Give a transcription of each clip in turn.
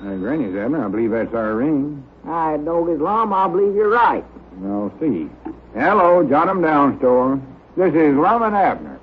Granny's, Abner. I believe that's our ring. I know this, Lum. I believe you're right. I'll see. Hello, Jot 'em Down store. This is Lum and Abner.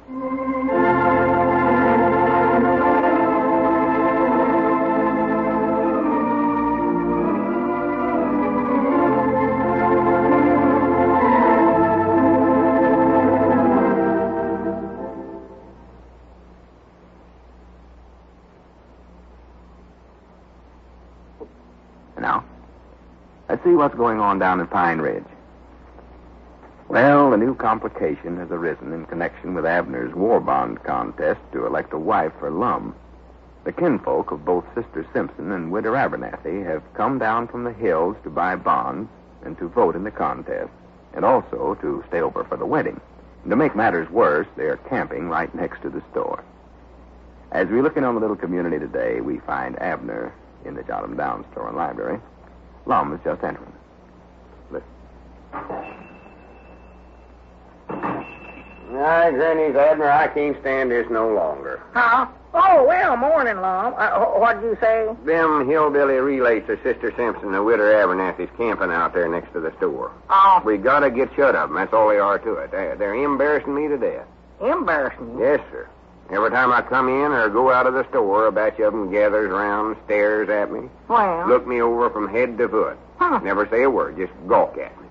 Now, let's see what's going on down at Pine Ridge. Well, a new complication has arisen in connection with Abner's war bond contest to elect a wife for Lum. The kinfolk of both Sister Simpson and Widow Abernathy have come down from the hills to buy bonds and to vote in the contest, and also to stay over for the wedding. And to make matters worse, they are camping right next to the store. As we look in on the little community today, we find Abner in the Jot 'em Down store and library. Lum is just entering. Listen. Aye, Granny's, Abner, I can't stand this no longer. Huh? Oh, well, morning, Lum. What'd you say? Them hillbilly relates of Sister Simpson and Widow Abernathy's camping out there next to the store. Oh. We gotta get shut of them. That's all they are to it. They're embarrassing me to death. Embarrassing you? Yes, sir. Every time I come in or go out of the store, a batch of them gathers around and stares at me. Well. Look me over from head to foot. Huh. Never say a word, just gawk at me.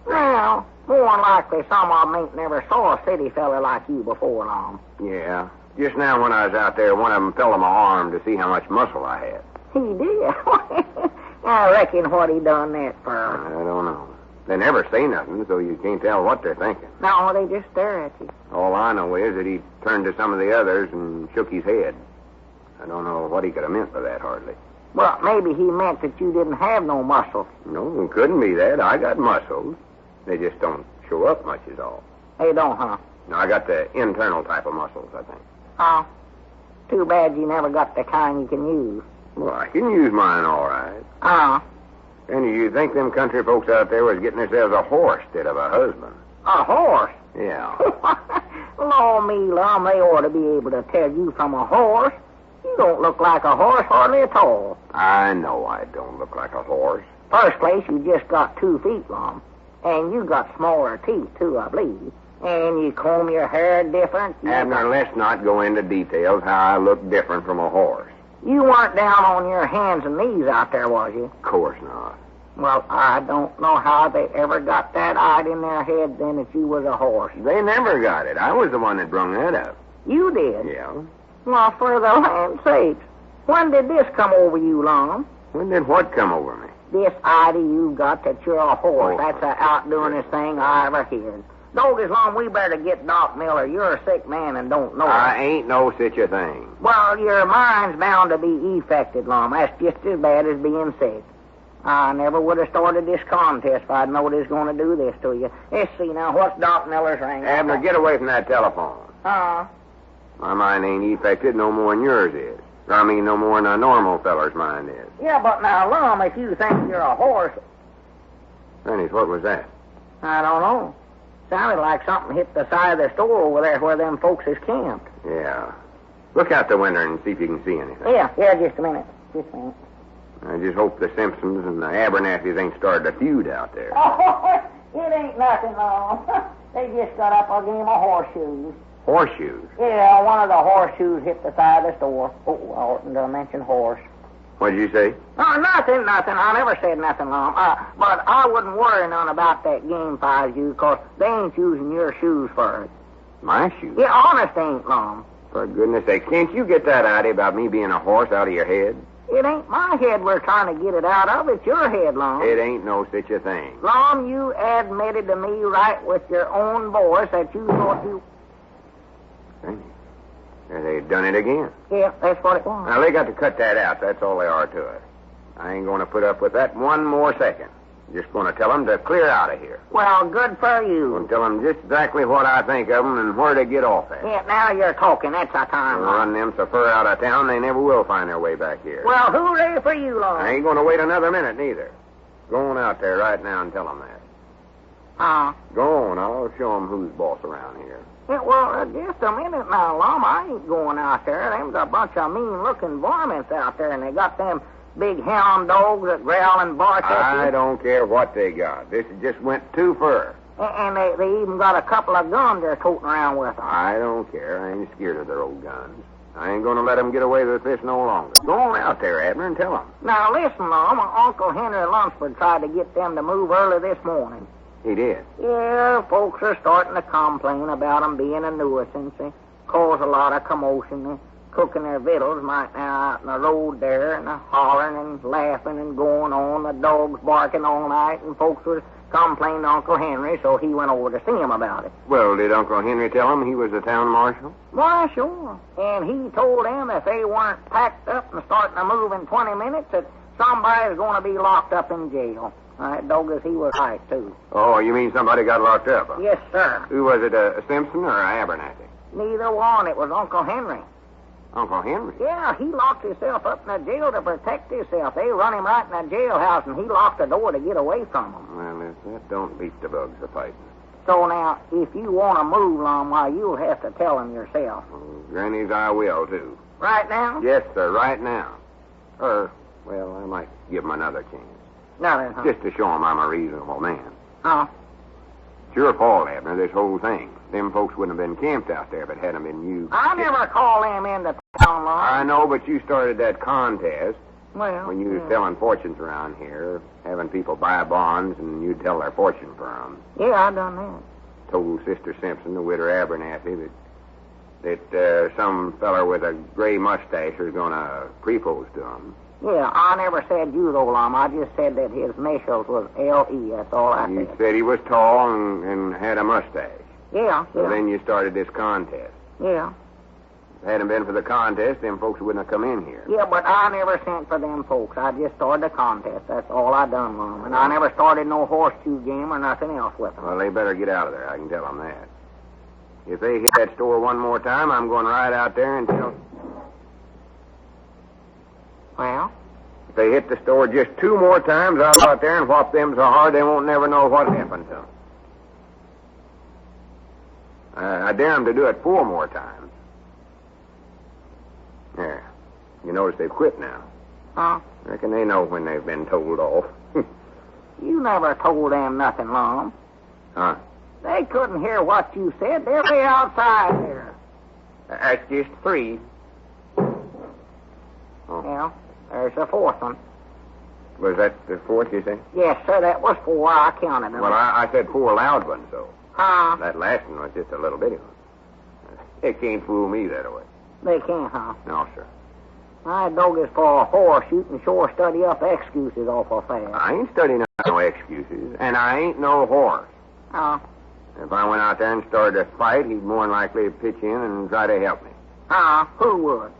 Well, more than likely some of them ain't never saw a city fella like you before, Lum. Yeah. Just now when I was out there, one of them fell on my arm to see how much muscle I had. He did? I reckon what he done that for. I don't know. They never say nothing, so you can't tell what they're thinking. No, they just stare at you. All I know is that he turned to some of the others and shook his head. I don't know what he could have meant by that, hardly. Well, maybe he meant that you didn't have no muscles. No, it couldn't be that. I got muscles. They just don't show up much is all. They don't, huh? No, I got the internal type of muscles, I think. Oh. Too bad you never got the kind you can use. Well, I can use mine all right. Oh. And you'd think them country folks out there was getting themselves a horse instead of a husband. A horse? Yeah. Lord me, Lum, they ought to be able to tell you from a horse. You don't look like a horse hardly at all. I know I don't look like a horse. First place, you just got 2 feet, Lum. And you got smaller teeth, too, I believe. And you comb your hair different. Abner, let's not go into details how I look different from a horse. You weren't down on your hands and knees out there, was you? Of course not. Well, I don't know how they ever got that idea in their head then that you was a horse. They never got it. I was the one that brung that up. You did? Yeah. Well, for the land's sakes. When did this come over you, Lum? When did what come over me? This idea you got that you're a horse. Oh. That's the outdoingest thing I ever heard. Dog, as long we better get Doc Miller. You're a sick man and don't know I it. ain't no such a thing. Well, your mind's bound to be affected, Lum. That's just as bad as being sick. I never would have started this contest if I'd known it was going to do this to you. Let's see now, what's Doc Miller's ring? Abner, get away from that telephone. My mind ain't affected no more than yours is. I mean, no more than a normal feller's mind is. Yeah, but now, Lum, if you think you're a horse... Granny's, what was that? I don't know. Sounded like something hit the side of the store over there where them folks is camped. Yeah. Look out the window and see if you can see anything. Yeah, just a minute. Just a minute. I just hope the Simpsons and the Abernathys ain't started a feud out there. Oh, it ain't nothing, Lum. They just got up a game of horseshoes. Horseshoes? Yeah, one of the horseshoes hit the side of the store. Oh, I oughtn't to mention horse. What'd you say? Oh, nothing. I never said nothing, Lum. But I wouldn't worry none about that game if I was you, 'cause they ain't using your shoes for it. My shoes? Yeah, honest they ain't, Lum. For goodness sake, can't you get that idea about me being a horse out of your head? It ain't my head we're trying to get it out of. It's your head, Lum. It ain't no such a thing. Lum, you admitted to me right with your own voice that you thought you... They done it again. Yeah, that's what it was. Now, they got to cut that out. That's all they are to it. I ain't going to put up with that one more second. Just going to tell them to clear out of here. Well, good for you. Going to tell them just exactly what I think of them and where to get off at. Yeah, now you're talking. That's our time, They'll run them so far out of town, they never will find their way back here. Well, hooray for you, Lum. I ain't going to wait another minute, neither. Go on out there right now and tell them that. Go on. I'll show them who's boss around here. Yeah, well, just a minute now, Lum. I ain't going out there. Them's a bunch of mean-looking varmints out there, and they got them Big hound dogs that growl and bark at you. I don't care what they got. This just went too far. And they even got a couple of guns they're toting around with them. I don't care. I ain't scared of their old guns. I ain't going to let them get away with this no longer. Go on out there, Abner, and tell them. Now, listen, Lum. Uncle Henry Lunsford tried to get them to move early this morning. He did. Yeah, folks are starting to complain about them being a nuisance. They cause a lot of commotion. They're cooking their victuals right now out in the road there, and hollering and laughing and going on. The dogs barking all night, and folks was complaining to Uncle Henry, so he went over to see him about it. Well, did Uncle Henry tell him he was the town marshal? Why, sure. And he told them if they weren't packed up and starting to move in 20 minutes, that somebody's going to be locked up in jail. That doggone he was right, too. Oh, you mean somebody got locked up? Huh? Yes, sir. Who was it, a Simpson or a Abernathy? Neither one. It was Uncle Henry. Uncle Henry? Yeah, he locked himself up in the jail to protect himself. They run him right in the jailhouse, and he locked the door to get away from them. Well, if that don't beat the bugs of fighting. So now, if you want to move, Lum, why, you'll have to tell him yourself. Granny's I will, too. Right now? Yes, sir, right now. Or, well, I might give him another chance. Nothing, huh? Just to show him I'm a reasonable man. Huh? It's your fault, Abner, this whole thing. Them folks wouldn't have been camped out there if it hadn't been you. I never call them into town, Lum. I know, but you started that contest Well, when you was selling fortunes around here, having people buy bonds, and you'd tell their fortune for them. Yeah, I done that. Told Sister Simpson, the widow Abernathy, that some feller with a gray mustache was going to propose to him. Yeah, I never said you, though, Lum. I just said that his initials was L.E. That's all I You said. said he was tall and had a mustache. Yeah, So yeah. then you started this contest. Yeah. If it hadn't been for the contest, them folks wouldn't have come in here. Yeah, but I never sent for them folks. I just started the contest. That's all I done, Lum. And I never started no horseshoe game or nothing else with them. Well, they better get out of there. I can tell them that. If they hit that store one more time, I'm going right out there and tell... Well? If they hit the store just 2 more times, I'll go out there and whop them so hard they won't never know what happened to them. I dare them to do it 4 more times. There. You notice they've quit now. Huh? Reckon they know when they've been told off. You never told them nothing, Lum. Huh? They couldn't hear what you said. They're way outside there. That's just 3. Oh. Yeah, there's the 4th one. Was that the 4th, you say? Yes, sir, that was 4. I counted them. Well, I said 4 loud ones, though. Huh? That last one was just a little bitty one. They can't fool me that way. They can't, huh? No, sir. My dog is for a horse shooting sure study up excuses awful fast. I ain't studying no excuses, and I ain't no horse. Huh? If I went out there and started a fight, he'd more than likely pitch in and try to help me. Huh? Who would?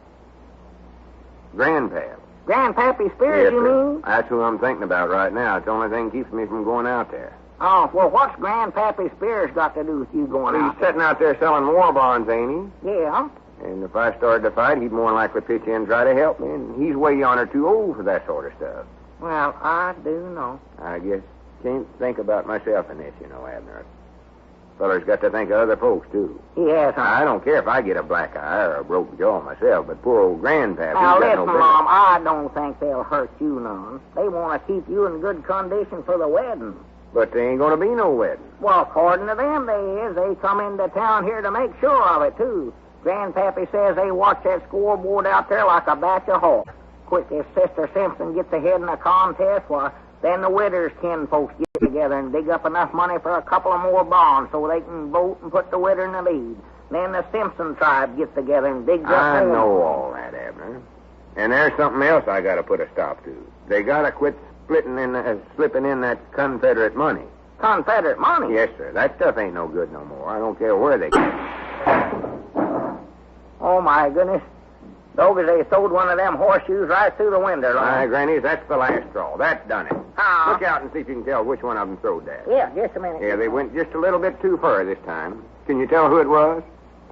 Grandpap. Grandpappy Spears, Yes, you sir. mean? That's who I'm thinking about right now. It's the only thing keeps me from going out there. Oh, well, what's Grandpappy Spears got to do with you going Well, out he's sitting out there selling war bonds, ain't he? there? Yeah. And if I started to fight, he'd more than likely pitch in and try to help me. And he's way yonder too old for that sort of stuff. Well, I do know. I guess can't think about myself in this, you know, Abner. Feller's got to think of other folks, too. He has, huh? I don't care if I get a black eye or a broken jaw myself, but poor old Grandpap, Now, he's got listen, no business. Mom, I don't think they'll hurt you none. They want to keep you in good condition for the wedding. But there ain't going to be no wedding. Well, according to them, they is. They come into town here to make sure of it, too. Grandpappy says they watch that scoreboard out there like a batch of hawks. Quick, if Sister Simpson gets ahead in the contest, well, then the widow's kin folks get together and dig up enough money for a couple of more bonds so they can vote and put the widow in the lead. Then the Simpson tribe gets together and digs up... I more. know all that, Abner. And there's something else I got to put a stop to. They got to quit slipping in that Confederate money. Confederate money? Yes, sir. That stuff ain't no good no more. I don't care where they get it. Oh, my goodness. Doggy, they sold one of them horseshoes right through the window. My grannies, that's the last straw. That's done it. Ah. Look out and see if you can tell which one of them throwed that. Yeah, just a minute. Yeah, they went just a little bit too far this time. Can you tell who it was?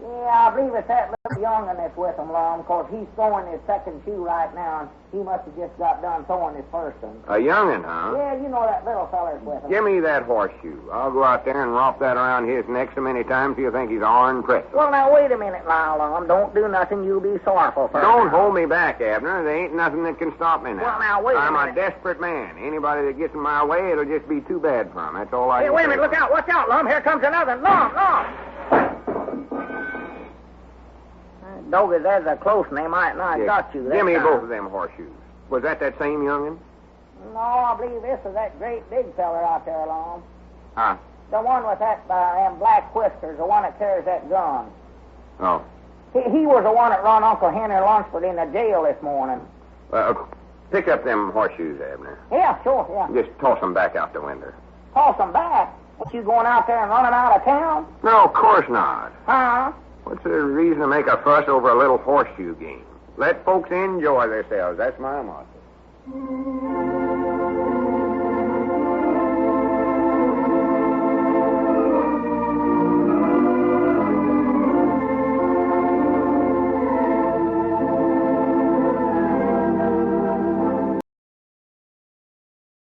Yeah, I believe it's that little young'un that's with him, Lum, because he's throwing his second shoe right now, and he must have just got done throwing his first one. A young'un, huh? Yeah, you know that little feller's with him. Give me that horseshoe. I'll go out there and romp that around his neck so many times he'll think he's orange pretzel. Well, now, wait a minute, now, Lum. Don't do nothing. You'll be sorrowful for Don't hold me back, Abner. There ain't nothing that can stop me now. Well, now, wait a I'm minute. a desperate man. Anybody that gets in my way, it'll just be too bad for him. That's all I Hey, can wait a say. minute. Look out. Watch out, Lum. Here comes another. Lum. Doggy, that's a close one. They might not Yeah. got you. That Give me time. both of them horseshoes. Was that same young'un? No, I believe this is that great big feller out there, Lum. Huh? The one with that them black whiskers, the one that carries that gun. Oh. He was the one that run Uncle Henry Lunsford in the jail this morning. Pick up them horseshoes, Abner. Yeah, sure, yeah. Just toss them back out the window. Toss them back. What, you going out there and running out of town? No, of course not. Huh? What's the reason to make a fuss over a little horseshoe game? Let folks enjoy themselves. That's my motto.